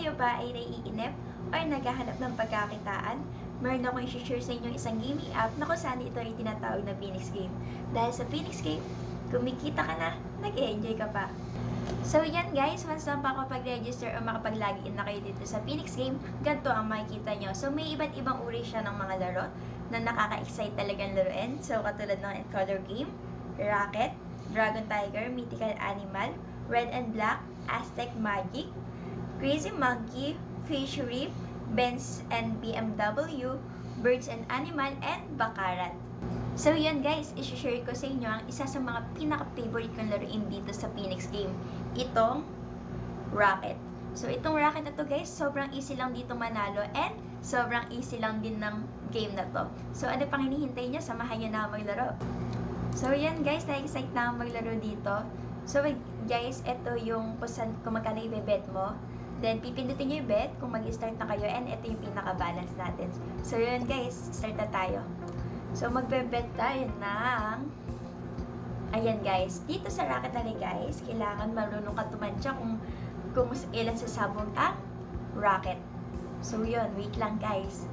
Kayo ba ay naiinip o naghahanap ng pagkakitaan? Meron akong i-share sa inyo isang gaming app na kung saan ito ay tinatawag na Phoenix Game. Dahil sa Phoenix Game, kumikita ka na, nag-enjoy ka pa. So yan guys, once na makapag-register o makapag-login na kayo dito sa Phoenix Game, ganito ang makikita nyo. So may iba't ibang uri siya ng mga laro na nakaka-excite talagang laruin. So katulad ng Encoder Game, Rocket, Dragon Tiger, Mythical Animal, Red and Black, Aztec Magic, Crazy Monkey, Fish Reef, Benz and BMW, Birds and Animal, and Baccarat. So yun guys, isi-share ko sa inyo ang isa sa mga pinaka-favorite kong laruin dito sa Phoenix Game. Itong Rocket. So itong Rocket na to guys, sobrang easy lang dito manalo and sobrang easy lang din ng game na to. So ano pang hinihintay nyo? Samahan nyo na maglaro. So yan guys, na-excite na maglaro dito. So guys, ito yung kung magkano i-bet mo. Then, pipindutin nyo yung bet kung mag-start na kayo and ito yung pinaka-balance natin. So, yun guys, start na tayo. So, magbe-bet tayo ng... Ayan guys, dito sa Rocket na guys, kailangan marunong ka tumantya kung ilan sasabog ang Rocket. So, yun, wait lang guys.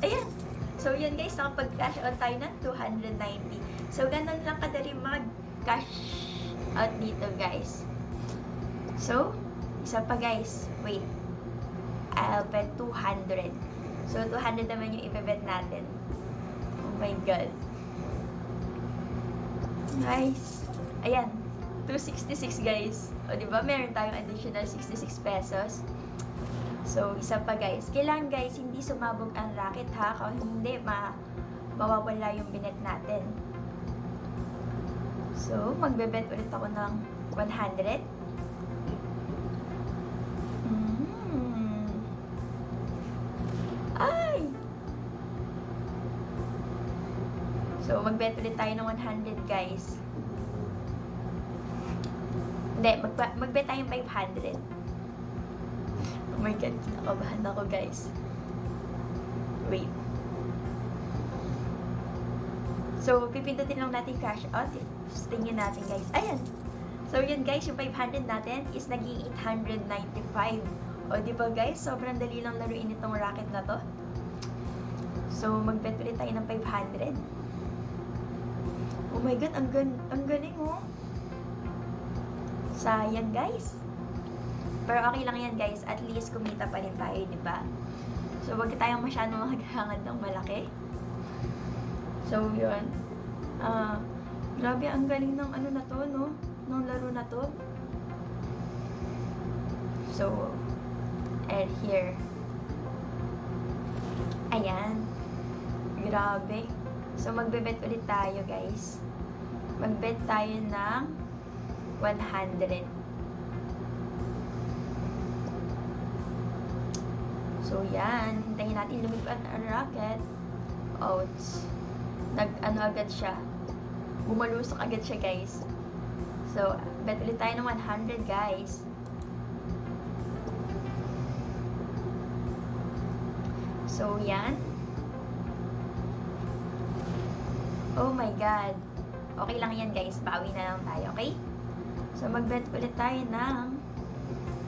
Ayan! So, yun guys, nakapag-cash out tayo ng 290. So, ganun lang kadali mag-cash out dito guys. So, isa pa guys. Wait. I'll bet 200. So, 200 naman yung i-bet natin. Oh my god. Nice. Ayan. 266 guys. O, diba? Meron tayong additional 66 pesos. So, isa pa guys. Kailangan guys, hindi sumabog ang Rocket ha. Kung hindi, mawawala yung binet natin. So, magbe-bet ulit ako ng 100. Ay! So, mag-bet ulit tayo ng 100, guys. Hindi, mag-bet tayo ng 500. Oh my god, kinakabahan ako, guys. Wait. So, pipindutin lang natin cash out. Tingnan natin, guys. Ayan. So, yun, guys. Yung 500 natin is naging 895. O, di ba, guys? Sobrang dali lang laruin itong Rocket na to. So, mag-bet ulit tayo ng 500. Oh my god, ang galing, oh. Sayang, guys. Pero okay lang yan, guys. At least, kumita pa rin tayo, di ba? So, wag tayong masyadong maghangad ng malaki. So, yun. Grabe, ang galing ng ano na to, no? Ng laro na to. So, and here. Ayan. Grabe. So, magbe-bet ulit tayo, guys. Mag-bet tayo ng 100. So, yan. Hintayin natin lumipad ang Rocket. Ouch. Nag-ano agad siya. Bumalusok agad siya, guys. So, bet ulit tayo ng 100, guys. So, yan. Oh my god. Okay lang yan, guys. Bawi na lang tayo, okay? So, mag-bet ulit tayo ng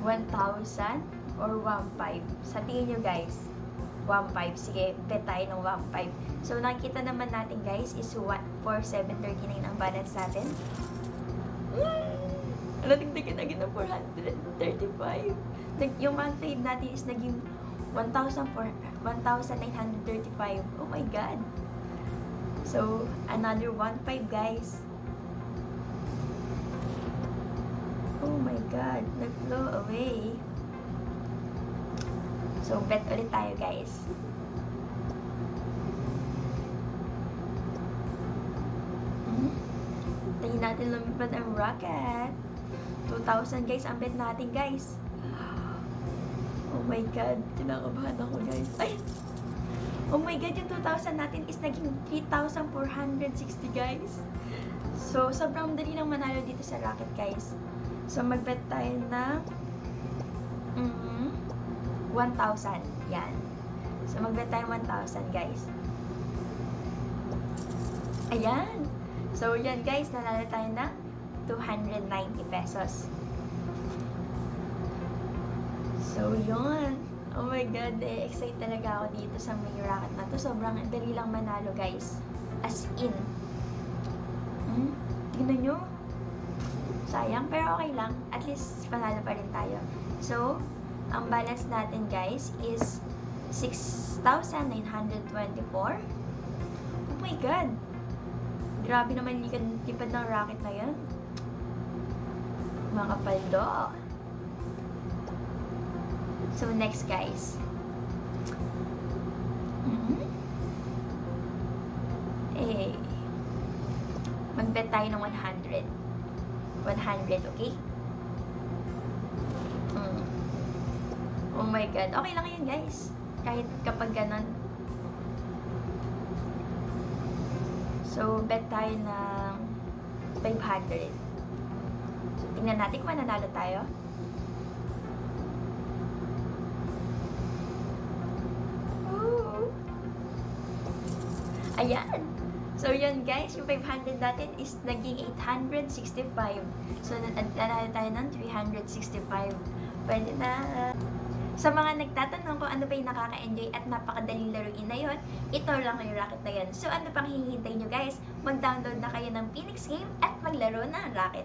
1,000 or 1,500. Sa tingin nyo, guys. 1,500. Sige, bet tayo ng 1,500. So, nakikita naman natin, guys, is 4,739 ang balance natin. Natigdagan agad ng 435. Yung monthly natin is naging 1,935. Oh my god. So, another 1,500, guys. Oh my god. Nag-blow away. So, bet ulit tayo, guys. Tingin natin lumipad ang Rocket. 2,000, guys. Ang bet natin, guys. Oh my god. Kinakabahan ako, guys. Ay! Oh my god, yung 2,000 natin is naging 3,460, guys. So, sobrang dali lang manalo dito sa Rocket, guys. So, mag-bet tayo na 1,000. Yan. So, mag-bet tayo 1,000, guys. Ayan. So, yan, guys. Nanalo tayo na 290 pesos. So, yun. Oh my God, excited talaga ako dito sa may racket na to. Sobrang dali lang manalo, guys. As in. Tignan nyo. Sayang, pero okay lang. At least, panalo pa rin tayo. So, ang balance natin, guys, is 6,924. Oh my God. Grabe naman lipad ng racket na yan. Mga paldo. So, next, guys. Mag-bet tayo ng 100. 100, okay? Oh my God. Okay lang yun, guys. Kahit kapag ganon. So, bet tayo ng 500. So, tingnan natin kung mananalo tayo. Ayan. So, yun guys, yung 500 natin is naging 865. So, nanalo tayo ng 365. Pwede na. Sa mga nagtatanong kung ano ba yung nakaka-enjoy at napakadaling laruin na yun, ito lang yung racket na yun. So, ano pang hihintay nyo guys? Mag-download na kayo ng Phoenix Game at maglaro ng racket.